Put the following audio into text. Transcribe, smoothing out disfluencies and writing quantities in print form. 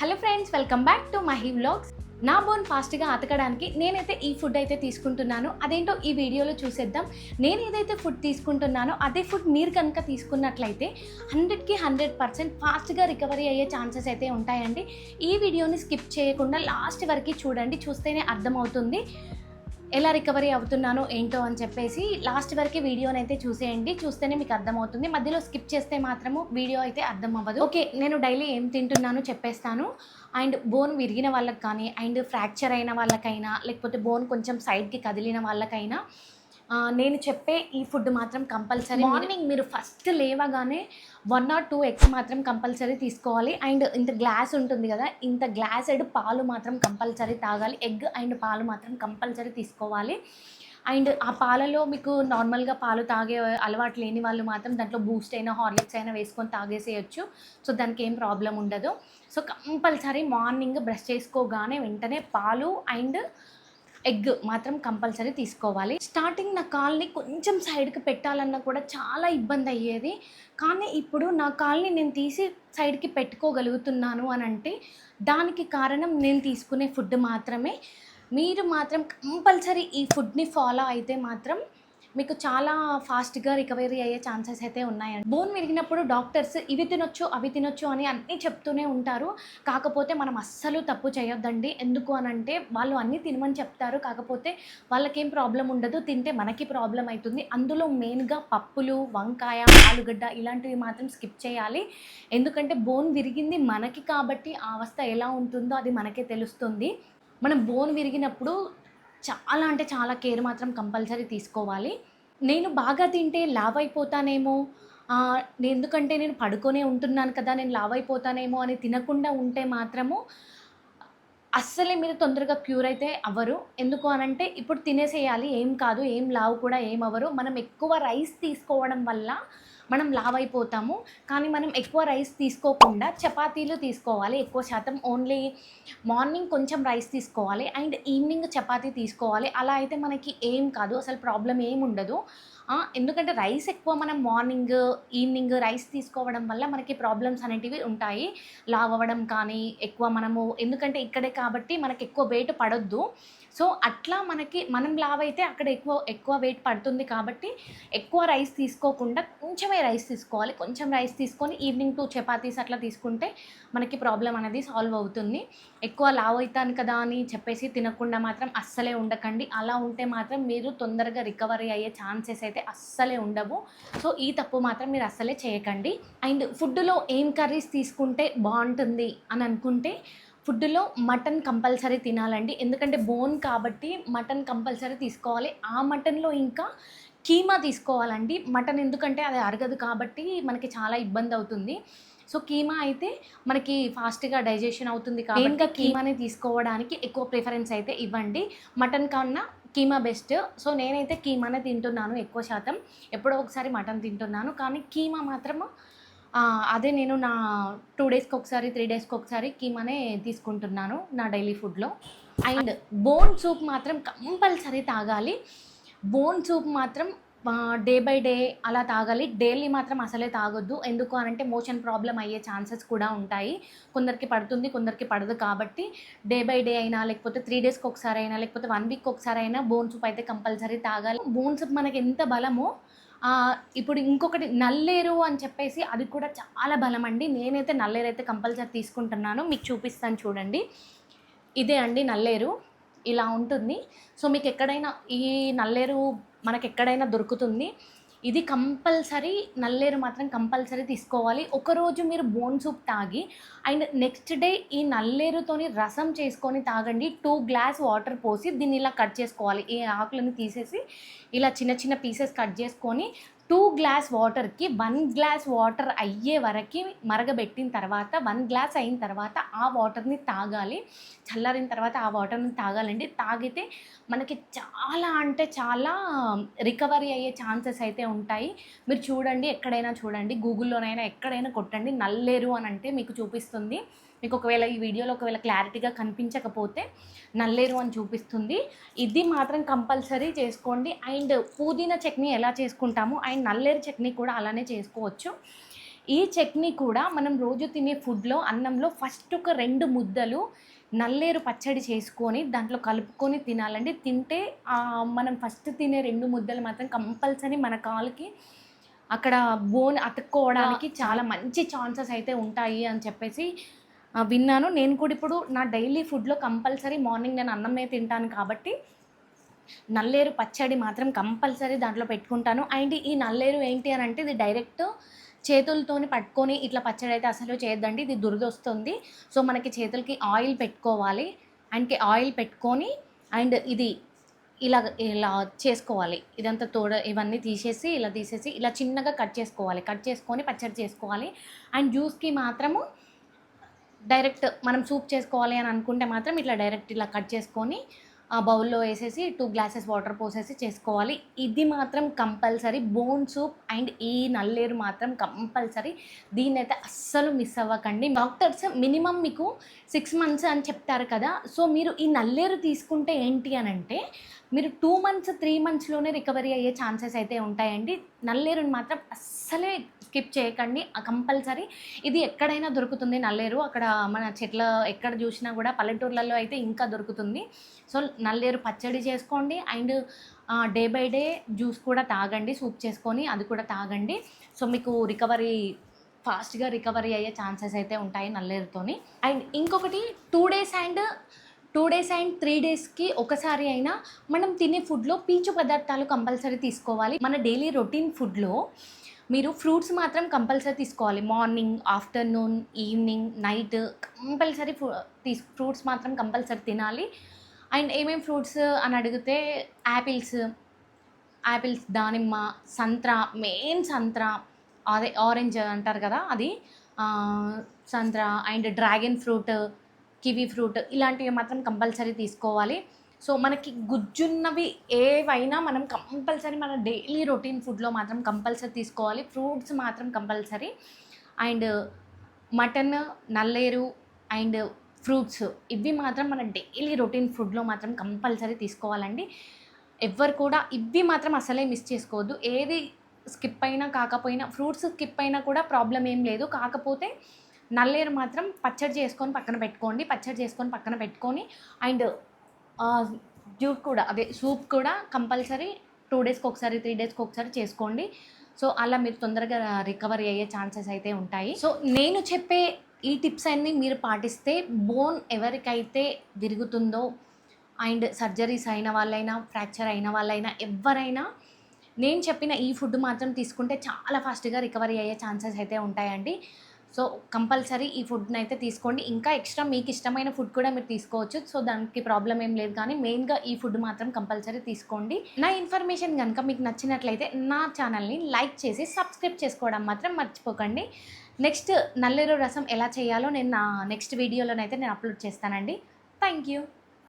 Hello friends, welcome back to Mahi vlogs. నా bone ఫాస్ట్గా అతకడానికి నేనైతే ఈ ఫుడ్ అయితే తీసుకుంటున్నాను. అదేంటో ఈ వీడియోలో చూసేద్దాం. నేను ఏదైతే ఫుడ్ తీసుకుంటున్నానో అదే ఫుడ్ మీరు కనుక తీసుకున్నట్లయితే 100కి 100% ఫాస్ట్గా రికవరీ అయ్యే ఛాన్సెస్ అయితే ఉంటాయండి. ఈ వీడియోని స్కిప్ చేయకుండా లాస్ట్ వరకు చూడండి. చూస్తేనే అర్థమవుతుంది ఎలా రికవరీ అవుతున్నానో ఏంటో అని చెప్పేసి. లాస్ట్ వరకు వీడియోని అయితే చూసేయండి, చూస్తేనే మీకు అర్థమవుతుంది. మధ్యలో స్కిప్ చేస్తే మాత్రము వీడియో అయితే అర్థం అవ్వదు. ఓకే, నేను డైలీ ఏం తింటున్నానో చెప్పేస్తాను. అండ్ బోన్ విరిగిన వాళ్ళకి కానీ, అండ్ ఫ్రాక్చర్ అయిన వాళ్ళకైనా, లేకపోతే బోన్ కొంచెం సైడ్కి కదిలిన వాళ్ళకైనా నేను చెప్పే ఈ ఫుడ్ మాత్రం కంపల్సరీ. మార్నింగ్ మీరు ఫస్ట్ లేవగానే 1 or 2 ఎగ్స్ మాత్రం కంపల్సరీ తీసుకోవాలి. అండ్ ఇంత గ్లాస్ ఉంటుంది కదా, ఇంత గ్లాసెడ్ పాలు మాత్రం కంపల్సరీ తాగాలి. ఎగ్ అండ్ పాలు మాత్రం కంపల్సరీ తీసుకోవాలి. అండ్ ఆ పాలలో మీకు నార్మల్గా పాలు తాగే అలవాటు లేని వాళ్ళు మాత్రం దాంట్లో బూస్ట్ అయినా హార్లిక్స్ అయినా వేసుకొని తాగేసేయచ్చు. సో దానికి ఏం ప్రాబ్లం ఉండదు. సో కంపల్సరీ మార్నింగ్ బ్రష్ చేసుకోగానే వెంటనే పాలు అండ్ ఎగ్ మాత్రం కంపల్సరీ తీసుకోవాలి. స్టార్టింగ్ నా కాల్ని కొంచెం సైడ్కి పెట్టాలన్నా కూడా చాలా ఇబ్బంది అయ్యేది. కానీ ఇప్పుడు నా కాల్ని నేను తీసి సైడ్కి పెట్టుకోగలుగుతున్నాను అని అంటే దానికి కారణం నేను తీసుకునే ఫుడ్ మాత్రమే. మీరు మాత్రం కంపల్సరీ ఈ ఫుడ్ని ఫాలో అయితే మాత్రం మీకు చాలా ఫాస్ట్గా రికవరీ అయ్యే ఛాన్సెస్ అయితే ఉన్నాయండి. బోన్ విరిగినప్పుడు డాక్టర్స్ ఇవి తినొచ్చు అవి తినొచ్చు అని అన్నీ చెప్తూనే ఉంటారు. కాకపోతే మనం అస్సలు తప్పు చేయొద్దండి. ఎందుకు అనంటే వాళ్ళు అన్నీ తినమని చెప్తారు, కాకపోతే వాళ్ళకేం ప్రాబ్లం ఉండదు, తింటే మనకి ప్రాబ్లం అవుతుంది. అందులో మెయిన్గా పప్పులు, వంకాయ, ఆలుగడ్డ ఇలాంటివి మాత్రం స్కిప్ చేయాలి. ఎందుకంటే బోన్ విరిగింది మనకి కాబట్టి ఆ అవస్థ ఎలా ఉంటుందో అది మనకే తెలుస్తుంది. మనం బోన్ విరిగినప్పుడు చాలా అంటే చాలా కేర్ మాత్రం కంపల్సరీ తీసుకోవాలి. నేను బాగా తింటే లావ్ అయిపోతానేమో, ఎందుకంటే నేను పడుకొనే ఉంటున్నాను కదా, నేను లావ్ అయిపోతానేమో అని తినకుండా ఉంటే మాత్రము అస్సలే మీరు తొందరగా క్యూర్ అయితే అవ్వరు. ఎందుకు అనంటే ఇప్పుడు తినేసేయాలి, ఏం కాదు, ఏం లావు కూడా ఏం అవ్వరు. మనం ఎక్కువ రైస్ తీసుకోవడం వల్ల మనం లావ్ అయిపోతాము. కానీ మనం ఎక్కువ రైస్ తీసుకోకుండా చపాతీలు తీసుకోవాలి ఎక్కువ శాతం. ఓన్లీ మార్నింగ్ కొంచెం రైస్ తీసుకోవాలి అండ్ ఈవినింగ్ చపాతీ తీసుకోవాలి. అలా అయితే మనకి ఏం కాదు, అసలు ప్రాబ్లం ఏమి ఉండదు. ఎందుకంటే రైస్ ఎక్కువ మనం మార్నింగ్ ఈవినింగ్ రైస్ తీసుకోవడం వల్ల మనకి ప్రాబ్లమ్స్ అనేటివి ఉంటాయి. లావ్ అవ్వడం కానీ ఎక్కువ మనము, ఎందుకంటే ఇక్కడే కాబట్టి మనకి ఎక్కువ వెయిట్ పడొద్దు. సో అట్లా మనం లావ్ అయితే అక్కడ ఎక్కువ వెయిట్ పడుతుంది కాబట్టి ఎక్కువ రైస్ తీసుకోకుండా కొంచెమే రైస్ తీసుకోవాలి. కొంచెం రైస్ తీసుకొని ఈవినింగ్ 2 చపాతీస్ అట్లా తీసుకుంటే మనకి ప్రాబ్లం అనేది సాల్వ్ అవుతుంది. ఎక్కువ లావ్ అవుతాను కదా అని చెప్పేసి తినకుండా మాత్రం అస్సలే ఉండకండి. అలా ఉంటే మాత్రం మీరు తొందరగా రికవరీ అయ్యే ఛాన్సెస్ అయితే అస్సలే ఉండవు. సో ఈ తప్పు మాత్రం మీరు అస్సలే చేయకండి. అండ్ ఫుడ్లో ఏం కర్రీస్ తీసుకుంటే బాగుంటుంది అని అనుకుంటే ఫుడ్లో మటన్ కంపల్సరీ తినాలండి. ఎందుకంటే బోన్ కాబట్టి మటన్ కంపల్సరీ తీసుకోవాలి. ఆ మటన్లో ఇంకా కీమా తీసుకోవాలండి. మటన్ ఎందుకంటే అది అరగదు కాబట్టి మనకి చాలా ఇబ్బంది అవుతుంది. సో కీమా అయితే మనకి ఫాస్ట్గా డైజెషన్ అవుతుంది కాబట్టి ఇంకా కీమాని తీసుకోవడానికి ఎక్కువ ప్రిఫరెన్స్ అయితే ఇవ్వండి. మటన్ కన్నా కీమా బెస్ట్. సో నేనైతే కీమానే తింటున్నాను ఎక్కువ శాతం. ఎప్పుడో ఒకసారి మటన్ తింటున్నాను, కానీ కీమా మాత్రము అదే నేను నా 2 డేస్కి ఒకసారి 3 డేస్కి ఒకసారి కీమానే తీసుకుంటున్నాను నా డైలీ ఫుడ్లో. అండ్ బోన్ సూప్ మాత్రం కంపల్సరీ తాగాలి. బోన్ సూప్ మాత్రం డే బై డే అలా తాగాలి. డైలీ మాత్రం అసలే తాగొద్దు. ఎందుకు అనంటే మోషన్ ప్రాబ్లం అయ్యే ఛాన్సెస్ కూడా ఉంటాయి. కొందరికి పడుతుంది, కొందరికి పడదు. కాబట్టి డే బై డే అయినా, లేకపోతే 3 డేస్కి ఒకసారి అయినా, లేకపోతే 1 వీక్కి ఒకసారి అయినా బోన్ సూప్ అయితే కంపల్సరీ తాగాలి. బోన్ సూప్ మనకి ఎంత బలమో ఇప్పుడు ఇంకొకటి నల్లేరు అని చెప్పేసి అది కూడా చాలా బలం అండి. నేనైతే నల్లేరు అయితే కంపల్సరీ తీసుకుంటున్నాను. మీకు చూపిస్తాను చూడండి. ఇదే అండి నల్లేరు, ఇలా ఉంటుంది. సో మీకు ఎక్కడైనా ఈ నల్లేరు మనకు ఎక్కడైనా దొరుకుతుంది. ఇది కంపల్సరీ, నల్లేరు మాత్రం కంపల్సరీ తీసుకోవాలి. ఒకరోజు మీరు బోన్ సూప్ తాగి అండ్ నెక్స్ట్ డే ఈ నల్లేరుతోని రసం చేసుకొని తాగండి. 2 గ్లాస్ వాటర్ పోసి దీన్ని ఇలా కట్ చేసుకోవాలి. ఈ ఆకులను తీసేసి ఇలా చిన్న చిన్న పీసెస్ కట్ చేసుకొని 2 గ్లాస్ వాటర్కి 1 గ్లాస్ వాటర్ అయ్యే వరకు మరగబెట్టిన తర్వాత 1 గ్లాస్ అయిన తర్వాత ఆ వాటర్ని తాగాలి. చల్లారిన తర్వాత ఆ వాటర్ని తాగాలండి. తాగితే మనకి చాలా అంటే చాలా రికవరీ అయ్యే ఛాన్సెస్ అయితే ఉంటాయి. మీరు చూడండి, ఎక్కడైనా చూడండి, గూగుల్లోనైనా ఎక్కడైనా కొట్టండి నల్లేరు అని అంటే మీకు చూపిస్తుంది. మీకు ఒకవేళ ఈ వీడియోలో ఒకవేళ క్లారిటీగా కనిపించకపోతే నల్లేరు అని చూపిస్తుంది. ఇది మాత్రం కంపల్సరీ చేసుకోండి. అండ్ పుదీనా చట్నీ ఎలా చేసుకుంటామో అండ్ నల్లేరు చట్నీ కూడా అలానే చేసుకోవచ్చు. ఈ చట్నీ కూడా మనం రోజు తినే ఫుడ్లో అన్నంలో ఫస్ట్ ఒక 2 ముద్దలు నల్లేరు పచ్చడి చేసుకొని దాంట్లో కలుపుకొని తినాలండి. తింటే మనం ఫస్ట్ తినే 2 ముద్దలు మాత్రం కంపల్సరీ మన కాలుకి అక్కడ బోన్ అతుక్కోవడానికి చాలా మంచి ఛాన్సెస్ అయితే ఉంటాయి అని చెప్పేసి విన్నాను. నేను కూడా ఇప్పుడు నా డైలీ ఫుడ్లో కంపల్సరీ మార్నింగ్ నేను అన్నమే తింటాను కాబట్టి నల్లేరు పచ్చడి మాత్రం కంపల్సరీ దాంట్లో పెట్టుకుంటాను. అండ్ ఈ నల్లేరు ఏంటి అని అంటే ఇది డైరెక్ట్ చేతులతోని పట్టుకొని ఇట్లా పచ్చడి అయితే అసలు చేయొద్దండి, ఇది దురదొస్తుంది. సో మనకి చేతులకి ఆయిల్ పెట్టుకోవాలి. అండ్కి ఆయిల్ పెట్టుకొని అండ్ ఇది ఇలా ఇలా చేసుకోవాలి. ఇదంతా ఇవన్నీ తీసేసి ఇలా చిన్నగా కట్ చేసుకోవాలి. కట్ చేసుకొని పచ్చడి చేసుకోవాలి. అండ్ జ్యూస్కి మాత్రము డైరెక్ట్ మనం సూప్ చేసుకోవాలి అని అనుకుంటే మాత్రం ఇట్లా డైరెక్ట్ ఇలా కట్ చేసుకొని బౌల్లో వేసేసి 2 గ్లాసెస్ వాటర్ పోసేసి చేసుకోవాలి. ఇది మాత్రం కంపల్సరీ బోన్ సూప్. అండ్ ఈ నల్లేరు మాత్రం కంపల్సరీ, దీన్నైతే అస్సలు మిస్ అవ్వకండి. డాక్టర్స్ మినిమం మీకు 6 మంత్స్ అని చెప్తారు కదా. సో మీరు ఈ నల్లేరు తీసుకుంటే ఏంటి అని అంటే మీరు 2 మంత్స్ 3 మంత్స్లోనే రికవరీ అయ్యే ఛాన్సెస్ అయితే ఉంటాయండి. నల్లేరుని మాత్రం అస్సలే స్కిప్ చేయకండి. కంపల్సరీ ఇది ఎక్కడైనా దొరుకుతుంది నల్లేరు. అక్కడ మన చెట్ల ఎక్కడ చూసినా కూడా పల్లెటూర్లలో అయితే ఇంకా దొరుకుతుంది. సో నల్లేరు పచ్చడి చేసుకోండి. And day by day juice కూడా తాగండి, సూప్ చేసుకొని అది కూడా తాగండి. సో మీకు ఫాస్ట్గా రికవరీ అయ్యే ఛాన్సెస్ అయితే ఉంటాయి నల్లేరుతోని. అండ్ ఇంకొకటి 2 డేస్ అండ్ 3 డేస్కి ఒకసారి అయినా మనం తినే ఫుడ్లో పీచు పదార్థాలు కంపల్సరీ తీసుకోవాలి. మన డైలీ రొటీన్ ఫుడ్లో మీరు ఫ్రూట్స్ మాత్రం కంపల్సరీ తీసుకోవాలి. Morning, afternoon, evening, night compulsory fruits మాత్రం కంపల్సరీ తినాలి. అండ్ ఏమేమి ఫ్రూట్స్ అని అడిగితే యాపిల్స్, దానిమ్మ, సంత్రా, మెయిన్ సంత్రా, అదే ఆరెంజ్ అంటారు కదా అది, సంత్రా and dragon fruit, kiwi fruit ఇలాంటివి మాత్రం కంపల్సరీ తీసుకోవాలి. సో మనకి గుజ్జున్నవి ఏవైనా మనం కంపల్సరీ మన డైలీ రొటీన్ ఫుడ్లో మాత్రం కంపల్సరీ తీసుకోవాలి. ఫ్రూట్స్ మాత్రం compulsory. And mutton, Nalleru and fruits ఇవి మాత్రం మన డైలీ రొటీన్ ఫుడ్లో మాత్రం కంపల్సరీ తీసుకోవాలండి. ఎవ్వరు కూడా ఇవి మాత్రం అసలే మిస్ చేసుకోవద్దు. ఏది స్కిప్ అయినా కాకపోయినా, ఫ్రూట్స్ స్కిప్ అయినా కూడా ప్రాబ్లం ఏం లేదు. కాకపోతే నల్లేరు మాత్రం పచ్చడి చేసుకొని పక్కన పెట్టుకొని అండ్ జ్యూస్ కూడా అదే సూప్ కూడా కంపల్సరీ 2 డేస్కి ఒకసారి 3 డేస్కి ఒకసారి చేసుకోండి. సో అలా మీరు తొందరగా రికవరీ అయ్యే ఛాన్సెస్ అయితే ఉంటాయి. సో నేను చెప్పే ఈ టిప్స్ అన్నీ మీరు పాటిస్తే బోన్ ఎవరికైతే విరుగుతుందో అండ్ సర్జరీస్ అయిన వాళ్ళైనా, ఫ్రాక్చర్ అయిన వాళ్ళైనా, ఎవరైనా నేను చెప్పిన ఈ ఫుడ్ మాత్రం తీసుకుంటే చాలా ఫాస్ట్గా రికవరీ అయ్యే ఛాన్సెస్ అయితే ఉంటాయండి. సో కంపల్సరీ ఈ ఫుడ్ని అయితే తీసుకోండి. ఇంకా ఎక్స్ట్రా మీకు ఇష్టమైన ఫుడ్ కూడా మీరు తీసుకోవచ్చు. సో దానికి ప్రాబ్లం ఏం లేదు. కానీ మెయిన్గా ఈ ఫుడ్ మాత్రం కంపల్సరీ తీసుకోండి. నా ఇన్ఫర్మేషన్ కనుక మీకు నచ్చినట్లయితే నా ఛానల్ని లైక్ చేసి సబ్స్క్రైబ్ చేసుకోవడం మాత్రం మర్చిపోకండి. నెక్స్ట్ నల్లేరు రసం ఎలా చేయాలో నేను నా నెక్స్ట్ వీడియోలోనైతే నేను అప్లోడ్ చేస్తానండి. Thank you.